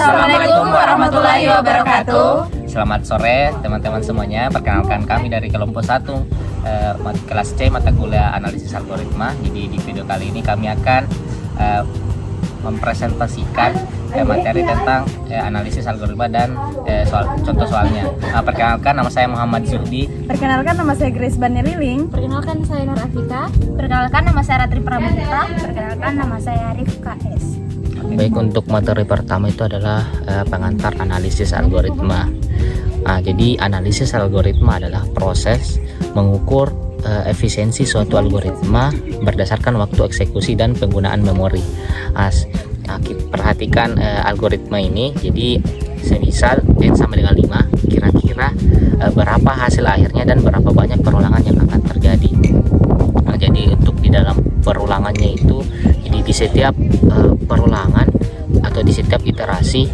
Assalamualaikum warahmatullahi wabarakatuh. Selamat sore teman-teman semuanya. Perkenalkan kami dari kelompok 1 kelas C mata kuliah analisis algoritma. Jadi di video kali ini kami akan mempresentasikan materi tentang analisis algoritma dan contoh soalnya. Perkenalkan, nama saya Muhammad Zuhdi. Perkenalkan, nama saya Grace Baniriling. Perkenalkan, saya Nur Afika. Perkenalkan, nama saya Ratri Pramuka. Perkenalkan, nama saya Arif KS. Baik, untuk materi pertama itu adalah pengantar analisis algoritma. Jadi analisis algoritma adalah proses mengukur efisiensi suatu algoritma berdasarkan waktu eksekusi dan penggunaan memori. Perhatikan algoritma ini. Jadi semisal n sama dengan 5, kira-kira berapa hasil akhirnya dan berapa banyak perulangan yang akan terjadi. Jadi untuk di dalam perulangannya itu, jadi di setiap perulangan atau di setiap iterasi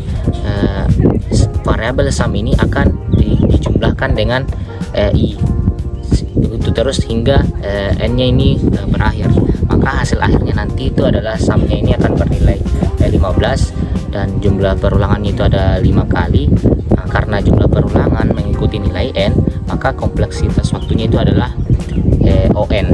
variabel sum ini akan dijumlahkan dengan i itu terus hingga n-nya ini berakhir. Maka hasil akhirnya nanti itu adalah sumnya ini akan bernilai 15 dan jumlah perulangannya itu ada 5 kali. Karena jumlah perulangan mengikuti nilai n, maka kompleksitas waktunya itu adalah on.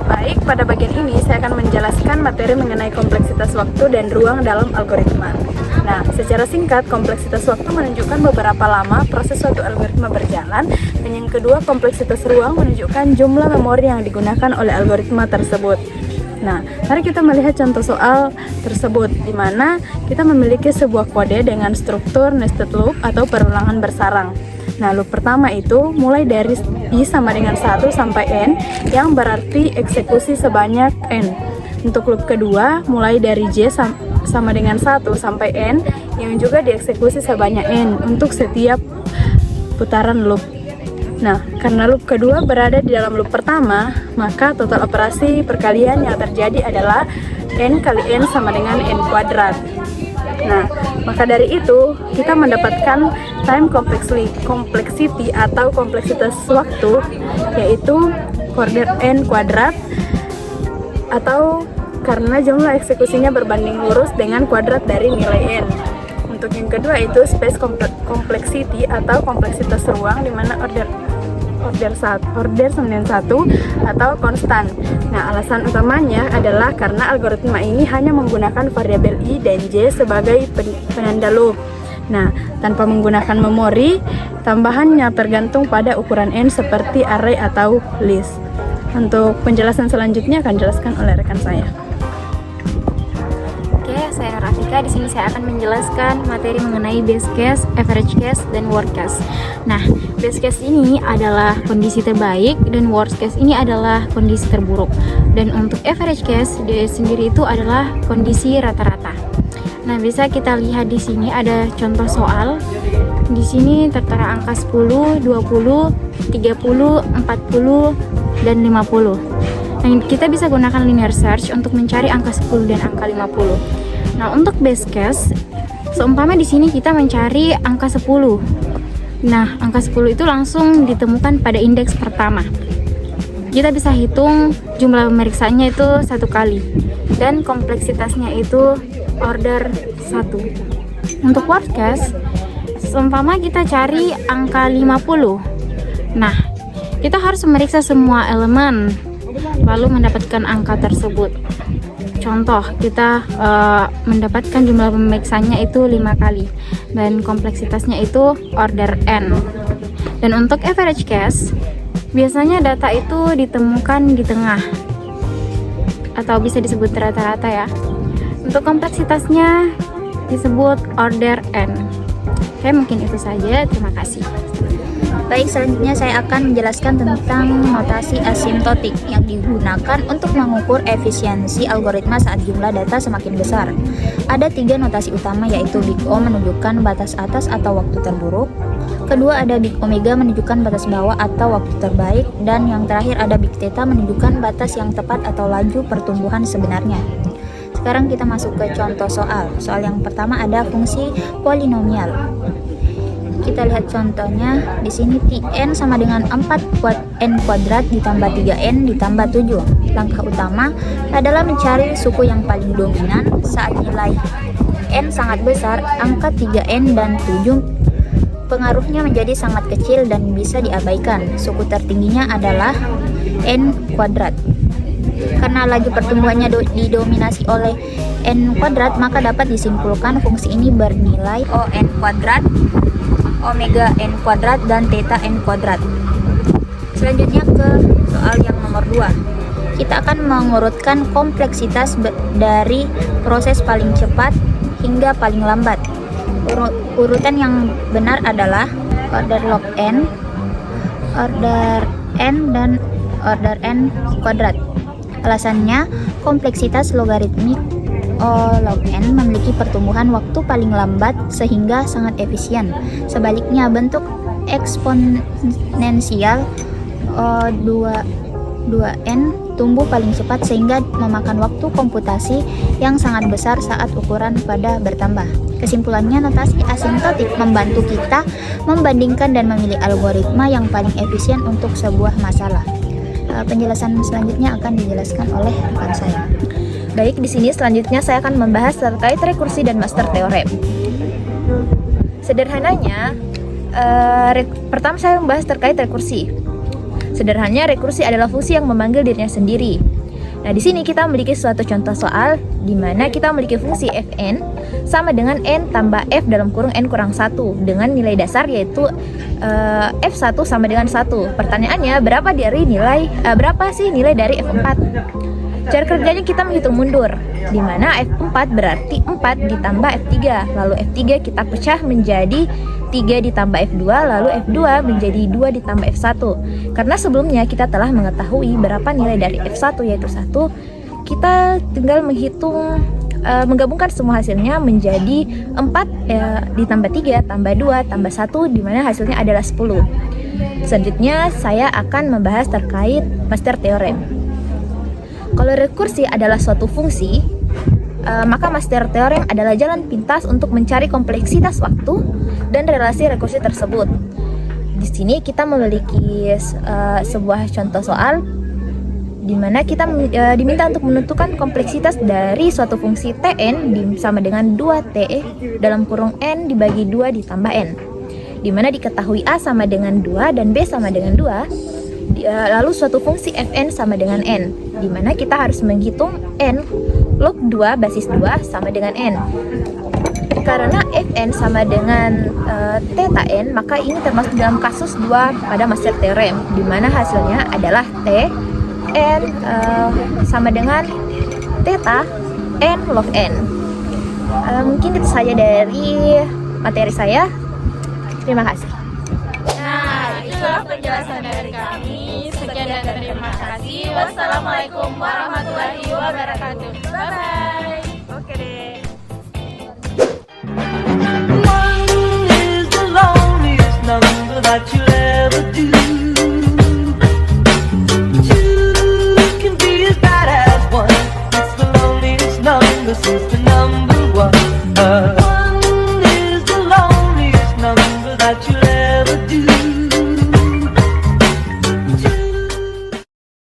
Baik, pada bagian ini saya akan menjelaskan materi mengenai kompleksitas waktu dan ruang dalam algoritma. Nah, secara singkat, kompleksitas waktu menunjukkan beberapa lama proses suatu algoritma berjalan, dan yang kedua, kompleksitas ruang menunjukkan jumlah memori yang digunakan oleh algoritma tersebut. Nah, mari kita melihat contoh soal tersebut, di mana kita memiliki sebuah kode dengan struktur nested loop atau perulangan bersarang. Nah, loop pertama itu mulai dari i sama dengan 1 sampai n, yang berarti eksekusi sebanyak n. Untuk loop kedua, mulai dari j sama dengan 1 sampai n, yang juga dieksekusi sebanyak n untuk setiap putaran loop. Nah, karena loop kedua berada di dalam loop pertama, maka total operasi perkalian yang terjadi adalah n kali n sama dengan n kuadrat. Nah, maka dari itu kita mendapatkan time complexity atau kompleksitas waktu, yaitu order n kuadrat, atau karena jumlah eksekusinya berbanding lurus dengan kuadrat dari nilai n. Untuk yang kedua itu space complexity atau kompleksitas ruang, di mana order 91 atau konstan. Nah, alasan utamanya adalah karena algoritma ini hanya menggunakan variabel i dan j sebagai penanda loop. Nah, tanpa menggunakan memori, tambahannya tergantung pada ukuran n seperti array atau list. Untuk penjelasan selanjutnya akan dijelaskan oleh rekan saya. Saya Nur Afika. Di sini saya akan menjelaskan materi mengenai base case, average case, dan worst case. Nah, base case ini adalah kondisi terbaik dan worst case ini adalah kondisi terburuk. Dan untuk average case dia sendiri itu adalah kondisi rata-rata. Nah, bisa kita lihat di sini ada contoh soal. Di sini tertera angka 10, 20, 30, 40, dan 50. Nah, kita bisa gunakan linear search untuk mencari angka 10 dan angka 50. Nah, untuk base case, seumpama di sini kita mencari angka 10. Nah, angka 10 itu langsung ditemukan pada indeks pertama. Kita bisa hitung jumlah pemeriksaannya itu 1 kali dan kompleksitasnya itu order 1. Untuk worst case, seumpama kita cari angka 50. Nah, kita harus memeriksa semua elemen lalu mendapatkan angka tersebut. Contoh, kita mendapatkan jumlah pemeriksanya itu 5 kali dan kompleksitasnya itu order n. Dan untuk average case, biasanya data itu ditemukan di tengah atau bisa disebut rata-rata ya. Untuk kompleksitasnya disebut order n. Oke, mungkin itu saja. Terima kasih. Baik, selanjutnya saya akan menjelaskan tentang notasi asimptotik yang digunakan untuk mengukur efisiensi algoritma saat jumlah data semakin besar. Ada 3 notasi utama, yaitu Big O menunjukkan batas atas atau waktu terburuk. Kedua ada Big Omega menunjukkan batas bawah atau waktu terbaik. Dan yang terakhir ada Big Theta menunjukkan batas yang tepat atau laju pertumbuhan sebenarnya. Sekarang kita masuk ke contoh soal. Soal yang pertama ada fungsi polinomial. Kita lihat contohnya di sini. Tn sama dengan 4n kuadrat ditambah 3n ditambah 7. Langkah utama adalah mencari suku yang paling dominan saat nilai n sangat besar. Angka 3n dan 7 pengaruhnya menjadi sangat kecil dan bisa diabaikan. Suku tertingginya adalah n kuadrat. Karena laju pertumbuhannya didominasi oleh n kuadrat, maka dapat disimpulkan fungsi ini bernilai on kuadrat, omega n kuadrat, dan theta n kuadrat. Selanjutnya ke soal yang nomor 2. Kita akan mengurutkan kompleksitas dari proses paling cepat hingga paling lambat. Urutan yang benar adalah order log n, order n, dan order n kuadrat. Alasannya, kompleksitas logaritmik O log n memiliki pertumbuhan waktu paling lambat sehingga sangat efisien. Sebaliknya, bentuk eksponensial O2n tumbuh paling cepat sehingga memakan waktu komputasi yang sangat besar saat ukuran pada bertambah. Kesimpulannya, notasi asimtotik membantu kita membandingkan dan memilih algoritma yang paling efisien untuk sebuah masalah. Penjelasan selanjutnya akan dijelaskan oleh rekan saya. Baik, di sini selanjutnya saya akan membahas terkait rekursi dan master teorem. Sederhananya, pertama saya membahas terkait rekursi. Sederhananya, rekursi adalah fungsi yang memanggil dirinya sendiri. Nah, di sini kita memiliki suatu contoh soal di mana kita memiliki fungsi fn sama dengan n tambah f dalam kurung n kurang 1 dengan nilai dasar yaitu f1 sama dengan 1. Pertanyaannya, berapa sih nilai dari f4? Cara kerjanya kita menghitung mundur, di mana f4 berarti 4 ditambah f3, lalu f3 kita pecah menjadi 3 ditambah f2, lalu f2 menjadi 2 ditambah f1. Karena sebelumnya kita telah mengetahui berapa nilai dari f1 yaitu 1, kita tinggal menghitung, menggabungkan semua hasilnya menjadi 4 ditambah 3 tambah 2 tambah 1, di mana hasilnya adalah 10. Selanjutnya saya akan membahas terkait master teorem. Kalau rekursi adalah suatu fungsi, maka master teorem adalah jalan pintas untuk mencari kompleksitas waktu dan relasi rekursi tersebut. Di sini kita memiliki sebuah contoh soal di mana kita diminta untuk menentukan kompleksitas dari suatu fungsi Tn sama dengan 2T dalam kurung n dibagi 2 ditambah n, di mana diketahui A sama dengan 2 dan B sama dengan 2. Lalu suatu fungsi fn sama dengan n, di mana kita harus menghitung n log 2 basis 2 sama dengan n. Karena fn sama dengan theta n, maka ini termasuk dalam kasus 2 pada master teorem, di mana hasilnya adalah t n sama dengan theta n log n. Mungkin itu saja dari materi saya. Terima kasih. Nah, itulah penjelasan dari kami. Sekian dan terima kasih. Wassalamualaikum warahmatullahi wabarakatuh. Bye-bye. Oke deh. One is the loneliest number that you'll ever do. Two can be as bad as one. It's the loneliest number since the